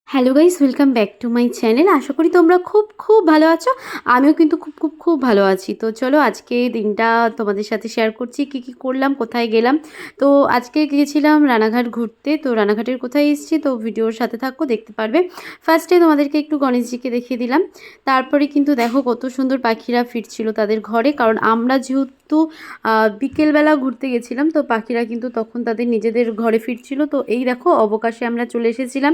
Hello guys, welcome back to my channel. আশা করি তোমরা খুব ভালো আছো। আমিও কিন্তু খুব ভালো আছি। তো চলো আজকে দিনটা তোমাদের সাথে শেয়ার করছি কি করলাম, কোথায় গেলাম। তো আজকে গিয়েছিলাম রানাঘাট ঘুরতে। তো রানাঘাটের কোথায় এসেছি তো ভিডিওর সাথে থাকো, দেখতে পারবে। ফার্স্টে তোমাদেরকে একটু গণেশজিকে দেখিয়ে দিলাম। তারপরে কিন্তু দেখো কত সুন্দর পাখিরা ফিরছিল তাদের ঘরে, কারণ আমরা যেহেতু বিকেলবেলা ঘুরতে গেছিলাম, তো পাখিরা কিন্তু তখন তাদের নিজেদের ঘরে ফিরছিল। তো এই দেখো অবকাশে আমরা চলে এসেছিলাম।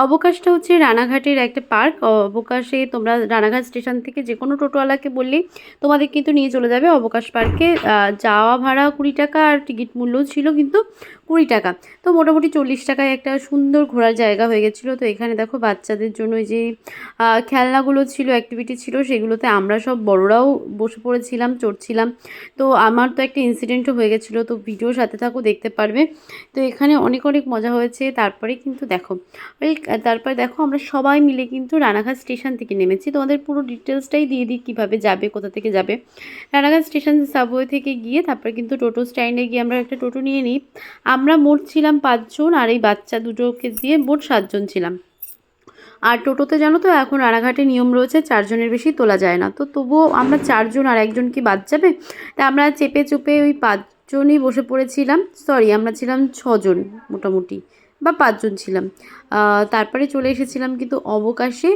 অবকাশটা হচ্ছে রানাঘাটের একটা পার্ক। অবকাশে তোমরা রানাঘাট স্টেশন থেকে যে কোনো টোটোওয়ালাকে বললেই তোমাদের কিন্তু নিয়ে চলে যাবে অবকাশ পার্কে। যাওয়া ভাড়া 20 টাকা, আর টিকিট মূল্যও ছিল কিন্তু 20 টাকা। তো মোটামুটি 40 টাকায় একটা সুন্দর ঘোরার জায়গা হয়ে গেছিলো। তো এখানে দেখো বাচ্চাদের জন্য ওই যে খেলনাগুলো ছিল, অ্যাক্টিভিটি ছিল, সেগুলোতে আমরা সব বড়রাও বসে পড়েছিলাম, চড়ছিলাম। তো আমার তো একটা ইনসিডেন্টও হয়ে গেছিলো, তো ভিডিওর সাথে থাকো, দেখতে পারবে। তো এখানে অনেক মজা হয়েছে। তারপরে কিন্তু দেখো তারপরে দেখো আমরা সবাই মিলে কিন্তু রানাঘাট স্টেশন থেকে নেমেছি। তোমাদের পুরো ডিটেলসটাই দিয়ে দিই কীভাবে যাবে, কোথা থেকে যাবে। রানাঘাট স্টেশন সাবওয়ে থেকে গিয়ে তারপরে কিন্তু টোটো স্ট্যান্ডে গিয়ে আমরা একটা টোটো নিয়ে নিই। আমরা মোট ছিলাম 5 জন, আর এই বাচ্চা দুটোকে দিয়ে মোট 7 জন ছিলাম। আর টোটোতে জানো তো এখন রানাঘাটে নিয়ম রয়েছে 4 জনের বেশি তোলা যায় না। তো তবুও আমরা 4 জন, আর একজন কি বাদ যাবে। তা আমরা চেপে চুপে ওই 5 জনই বসে পড়েছিলাম। সরি, আমরা ছিলাম 6 জন মোটামুটি, বা 5 জন ছিলাম। তারপরে চলে এসেছিলাম কিন্তু অবকাশে।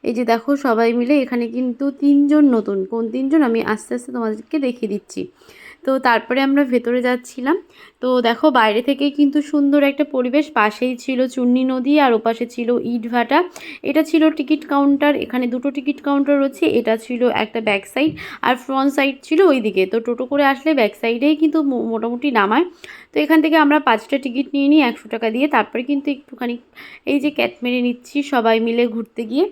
এই যে দেখো সবাই মিলে এখানে কিন্তু 3 জন নতুন। কোন 3 জন আমি আস্তে আস্তে তোমাদেরকে দেখিয়ে দিচ্ছি। তো তারপরে আমরা ভেতরে যাচ্ছিলাম। তো দেখো বাইরে থেকে কিন্তু সুন্দর একটা পরিবেশ। পাশেই ছিল চূর্ণী নদী, আর ওপাশে ছিল ইটভাটা। এটা ছিল টিকিট কাউন্টার। এখানে দুটো টিকিট কাউন্টার রয়েছে। এটা ছিল একটা ব্যাক সাইড, আর ফ্রন্ট সাইড ছিল ওইদিকে। তো টোটো করে আসলে ব্যাক সাইডেই কিন্তু মোটামুটি নামায়। তো এখান থেকে আমরা 5টা টিকিট নিয়ে নিই 100 টাকা দিয়ে। তারপরে কিন্তু একটুখানি এই যে ক্যাট মেরে নিচ্ছি সবাই মিলে ঘুরতে গিয়ে।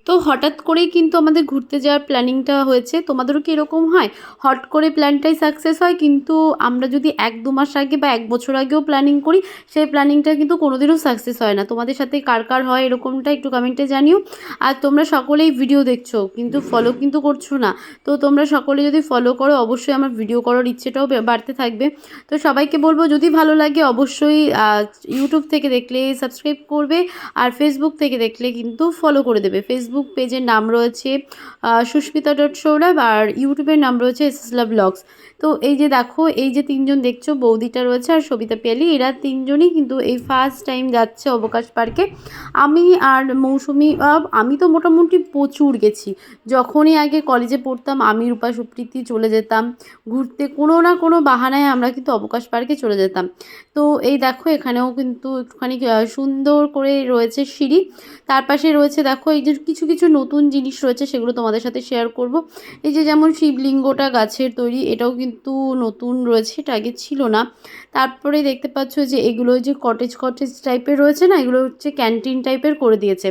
তো হঠাৎ করেই কিন্তু আমাদের ঘুরতে যাওয়ার প্ল্যানিংটা হয়েছে। তোমাদেরও কি এরকম হয়? হট করে প্ল্যানটাই সাকসেস হয়, কিন্তু আমরা যদি 1-2 মাস আগে বা 1 বছর আগেও প্ল্যানিং করি, সেই প্ল্যানিংটা কিন্তু কোনোদিনও সাকসেস হয় না। তোমাদের সাথে কার হয় এরকমটা একটু কমেন্টে জানিও। আর তোমরা সকলেই ভিডিও দেখছো কিন্তু ফলো কিন্তু করছো না। তো তোমরা সকলে যদি ফলো করো, অবশ্যই আমার ভিডিও করার ইচ্ছেটাও বাড়তে থাকবে। তো সবাইকে বলবো যদি ভালো লাগে অবশ্যই ইউটিউব থেকে দেখলে সাবস্ক্রাইব করবে, আর ফেসবুক থেকে দেখলে কিন্তু ফলো করে দেবে। ফেসবুক পেজের নাম রয়েছে সুস্মিতা.সৌরভ, আর ইউটিউবের নাম রয়েছে এসএসলা ব্লগস। তো এই যে দেখো এই যে 3 জন দেখছো, বৌদিটা রয়েছে আর সবিতা পিয়ালি, এরা 3 জনই কিন্তু এই ফার্স্ট টাইম যাচ্ছে অবকাশ পার্কে। আমি আর মৌসুমি, আমি তো মোটামুটি প্রচুর গেছি। যখনই আগে কলেজে পড়তাম আমি, রূপা, সুপ্রীতি চলে যেতাম ঘুরতে, কোনো না কোনো বাহানায় আমরা কিন্তু অবকাশ পার্কে চলে যেতাম। তো এই দেখো এখানেও কিন্তু একটুখানি সুন্দর করে রয়েছে সিঁড়ি। তার পাশে রয়েছে দেখো এই যে কিছু নতুন জিনিস রয়েছে, সেগুলো তোমাদের সাথে শেয়ার করব। এই যে যেমন শিবলিঙ্গটা গাছের তৈরি, এটাও কিন্তু নতুন রয়েছে, এটা আগে ছিল না। তারপরে দেখতে পাচ্ছ যে এগুলো যে কটেজ টাইপের রয়েছে না, এগুলো হচ্ছে ক্যান্টিন টাইপের করে দিয়েছে।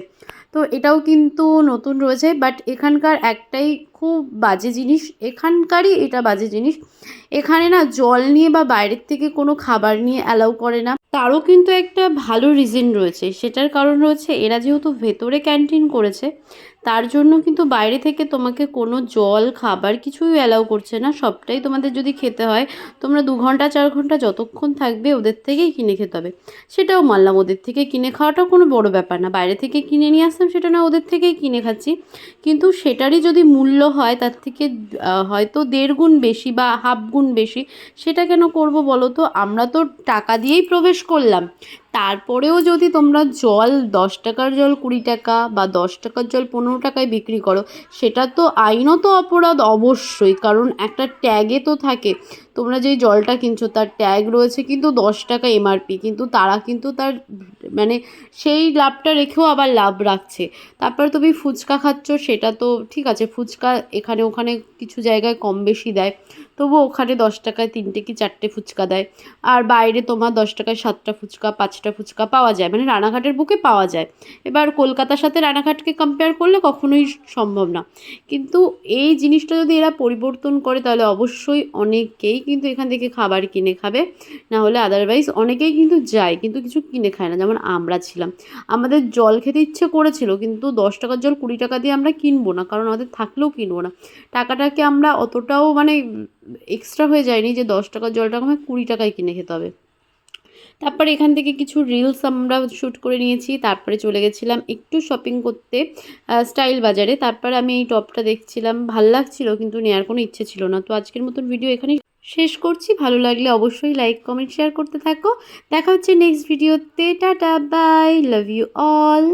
তো এটাও কিন্তু নতুন রয়েছে, বাট এখানকার একটাই খুব বাজে জিনিস, এখানকারই এটা বাজে জিনিস, এখানে না জল নিয়ে বা বাইরের থেকে কোনো খাবার নিয়ে অ্যালাউ করে না। তারও কিন্তু একটা ভালো রিজন রয়েছে। সেটার কারণ রয়েছে এরা যেহেতু ভেতরে ক্যান্টিন করেছে, তার জন্য কিন্তু বাইরে থেকে তোমাকে কোনো জল খাবার কিছুই অ্যালাউ করছে না। সবটাই তোমাদের যদি খেতে হয়, তোমরা 2 ঘন্টা 4 ঘন্টা যতক্ষণ থাকবে ওদের থেকেই কিনে খেতে হবে। সেটাও মানলাম, ওদের থেকে কিনে খাওয়াটাও কোনো বড় ব্যাপার না। বাইরে থেকে কিনে নিয়ে আসতাম, সেটা না ওদের থেকেই কিনে খাচ্ছি, কিন্তু সেটারই যদি মূল্য হয় তার থেকে হয়তো 1.5 গুণ বেশি বা হাফ গুণ বেশি, সেটা কেন করব বলো তো? আমরা তো টাকা দিয়েই প্রবেশ করলাম। তারপরেও যদি তোমরা জল 10 টাকার জল 20 টাকা, বা 10 টাকার জল 15 টাকায় বিক্রি করো, সেটা তো আইনত অপরাধ অবশ্যই। কারণ একটা ট্যাগে তো থাকে, তোমরা যেই জলটা কিনছো তার ট্যাগ রয়েছে কিন্তু 10 টাকা এমআরপি, কিন্তু তারা কিন্তু তার মানে সেই লাভটা রেখেও আবার লাভ রাখছে। তারপরে তুমি ফুচকা খাচ্ছ, সেটা তো ঠিক আছে, ফুচকা এখানে ওখানে কিছু জায়গায় কম বেশি দেয়, তবু ওখানে 10 টাকায় 3টে কি 4টে ফুচকা দেয়। আর বাইরে তোমার 10 টাকায় 7টা ফুচকা 5টা ফুচকা পাওয়া যায়, মানে রানাঘাটের বুকে পাওয়া যায়। এবার কলকাতার সাথে রানাঘাটকে কম্পেয়ার করলে কখনোই সম্ভব না। কিন্তু এই জিনিসটা যদি এরা পরিবর্তন করে, তাহলে অবশ্যই অনেকেই কিন্তু এখান থেকে খাবার কিনে খাবে। না হলে আদারওয়াইজ অনেকেই কিন্তু যায় কিন্তু কিছু কিনে খায় না, যেমন আমরা ছিলাম। আমাদের জল খেতে ইচ্ছে করেছিল, কিন্তু 10 টাকার জল 20 টাকা দিয়ে আমরা কিনবো না, কারণ আমাদের থাকলেও কিনবো না। টাকাটাকে আমরা অতটাও মানে এক্সট্রা হয়ে যায়নি যে 10 টাকার জলটা আমায় 20 টাকায় কিনে খেতে হবে। তারপরে এখান থেকে কিছু রিলস আমরা শ্যুট করে নিয়েছি। তারপরে চলে গেছিলাম একটু শপিং করতে স্টাইল বাজারে। তারপরে আমি এই টপটা দেখছিলাম, ভাল লাগছিল কিন্তু নেওয়ার কোনো ইচ্ছে ছিল না। তো আজকের মতন ভিডিও এখানেই শেষ করছি। ভালো লাগলে অবশ্যই লাইক, কমেন্ট, শেয়ার করতে থাকো। দেখা হচ্ছে নেক্সট ভিডিওতে। Tata, bye, love you all.